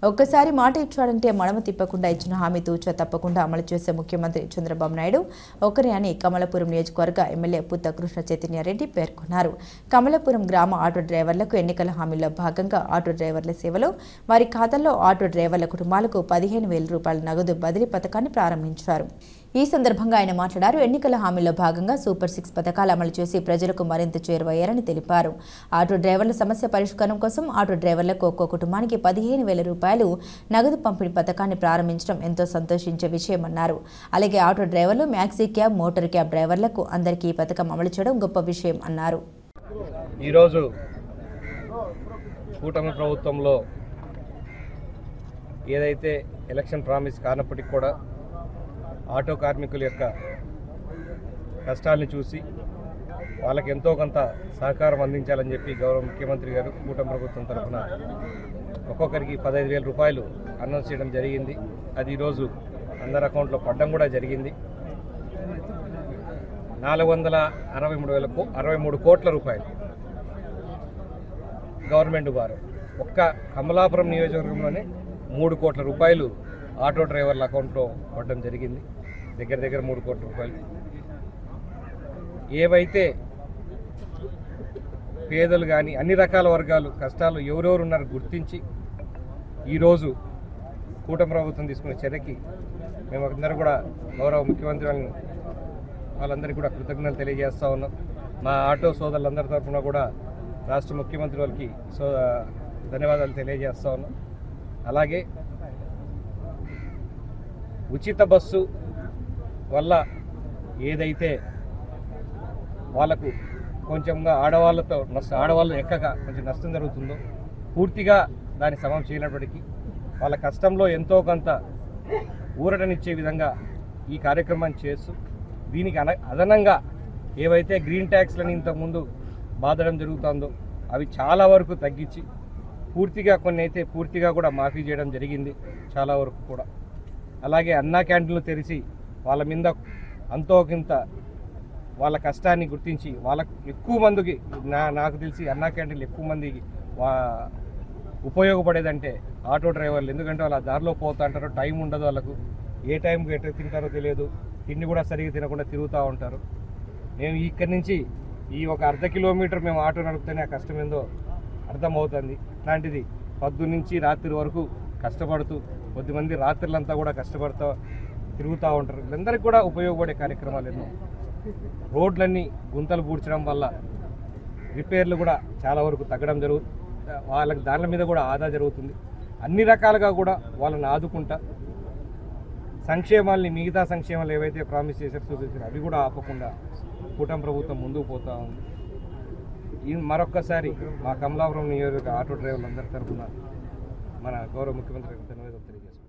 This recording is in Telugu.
ఒక్కసారి మాట ఇచ్చాడంటే మడమ తిప్పకుండా ఇచ్చిన హామీ తూచా తప్పకుండా అమలు చేసే ముఖ్యమంత్రి చంద్రబాబు నాయుడు ఒకరే అని కమలాపురం నియోజకవర్గ ఎమ్మెల్యే పుత్త కృష్ణ చైతన్యారెడ్డి పేర్కొన్నారు. కమలాపురం గ్రామ ఆటో డ్రైవర్లకు ఎన్నికల హామీలో భాగంగా ఆటో డ్రైవర్ల సేవలో వారి ఖాతాల్లో ఆటో డ్రైవర్ల కుటుంబాలకు 15,000 రూపాయల నగదు బదిలీ పథకాన్ని ప్రారంభించారు. ఈ సందర్భంగా ఆయన మాట్లాడారు. ఎన్నికల హామీలో భాగంగా సూపర్ 6 పథకాలు అమలు చేసి ప్రజలకు మరింత చేరువయ్యారని తెలిపారు. ఆటో డ్రైవర్ల సమస్య పరిష్కారం కోసం ఆటో డ్రైవర్లకు ఒక్కో కుటుంబానికి 15,000 రూపాయలు నగదు పంపిణీ పథకాన్ని ప్రారంభించడం ఎంతో సంతోషించే విషయమన్నారు. అలాగే ఆటో డ్రైవర్లు, మ్యాక్సీ క్యాబ్, మోటార్ క్యాబ్ డ్రైవర్లకు అందరికీ ఈ పథకం అమలు చేయడం గొప్ప విషయం అన్నారు. ఈరోజు కూటమి ప్రభుత్వంలో ఏదైతే ఎలక్షన్ ప్రామిస్ కానప్పటికీ కూడా ఆటో కార్మికుల యొక్క కష్టాలను చూసి వాళ్ళకి ఎంతో కొంత సహకారం అందించాలని చెప్పి గౌరవ ముఖ్యమంత్రి గారు కూటమి ప్రభుత్వం తరఫున ఒక్కొక్కరికి 15,000 రూపాయలు అనౌన్స్ చేయడం జరిగింది. అది ఈరోజు అందరి అకౌంట్లో పడడం కూడా జరిగింది. 463 కోట్ల రూపాయలు గవర్నమెంట్ వారు ఒక్క కమలాపురం నియోజకవర్గంలోనే 3 కోట్ల రూపాయలు ఆటో డ్రైవర్ల అకౌంట్లో పడడం జరిగింది. దగ్గర 3 కోట్ల రూపాయలు. ఏవైతే పేదలు కానీ అన్ని రకాల వర్గాలు కష్టాలు ఎవరెవరు ఉన్నారో గుర్తించి ఈరోజు కూటమి ప్రభుత్వం తీసుకునే చర్యకి మేము అందరూ కూడా గౌరవ ముఖ్యమంత్రి వాళ్ళందరికీ కూడా కృతజ్ఞతలు తెలియజేస్తూ ఉన్నాం. మా ఆటో సోదరులందరి తరఫున కూడా రాష్ట్ర ముఖ్యమంత్రి వాళ్ళకి ధన్యవాదాలు తెలియజేస్తూ ఉన్నాం. అలాగే ఉచిత బస్సు వల్ల ఏదైతే వాళ్ళకు కొంచెంగా ఆడవాళ్ళు ఎక్కక కొంచెం నష్టం జరుగుతుందో పూర్తిగా దాన్ని సమం చేయనప్పటికీ వాళ్ళ కష్టంలో ఎంతో కొంత ఊరటనిచ్చే విధంగా ఈ కార్యక్రమాన్ని చేస్తూ దీనికి అదనంగా ఏవైతే గ్రీన్ ట్యాక్స్లని ఇంతకుముందు బాధడం జరుగుతుందో అవి చాలా వరకు తగ్గించి కొన్ని అయితే పూర్తిగా కూడా మాఫీ చేయడం జరిగింది చాలా వరకు కూడా. అలాగే అన్నా క్యాంటీన్లు తెరిచి వాళ్ళ మీద అంతోకింత వాళ్ళ కష్టాన్ని గుర్తించి వాళ్ళకు ఎక్కువ మందికి నాకు తెలిసి అన్నా క్యాంటీన్లు ఎక్కువ మందికి ఉపయోగపడేదంటే ఆటో డ్రైవర్లు. ఎందుకంటే వాళ్ళ దారిలో పోతూ అంటారు, టైం ఉండదు, వాళ్ళకు ఏ టైంకి ఎట్లా తింటారో తెలియదు, తిండి కూడా సరిగ్గా తినకుండా తిరుగుతూ ఉంటారు. మేము ఇక్కడి నుంచి ఈ ఒక అర్ధ కిలోమీటర్ మేము ఆటో నడుపుతూనే ఆ కష్టం ఏందో అర్థమవుతుంది. అలాంటిది పొద్దున్నుంచి రాత్రి వరకు కష్టపడుతూ కొద్దిమంది రాత్రులంతా కూడా కష్టపడుతూ తిరుగుతూ ఉంటారు. వీళ్ళందరికీ కూడా ఉపయోగపడే కార్యక్రమాలు ఎన్నో. రోడ్లన్నీ గుంతలు పూడ్చడం వల్ల రిపేర్లు కూడా చాలా వరకు తగ్గడం జరుగుతుంది. వాళ్ళకి దానిల మీద కూడా ఆదా జరుగుతుంది. అన్ని రకాలుగా కూడా వాళ్ళని ఆదుకుంటా మిగతా సంక్షేమాలు ఏవైతే ప్రామిస్ చేశారో చూపించారో అవి కూడా ఆపకుండా కూటమి ప్రభుత్వం ముందుకు పోతూ ఉంది. మరొక్కసారి మా కమలాపురం నియోజకవర్గ ఆటో డ్రైవర్లందరి తరఫున మన గౌరవ ముఖ్యమంత్రి ధన్యవాదాలు తెలియజేస్తున్నాం.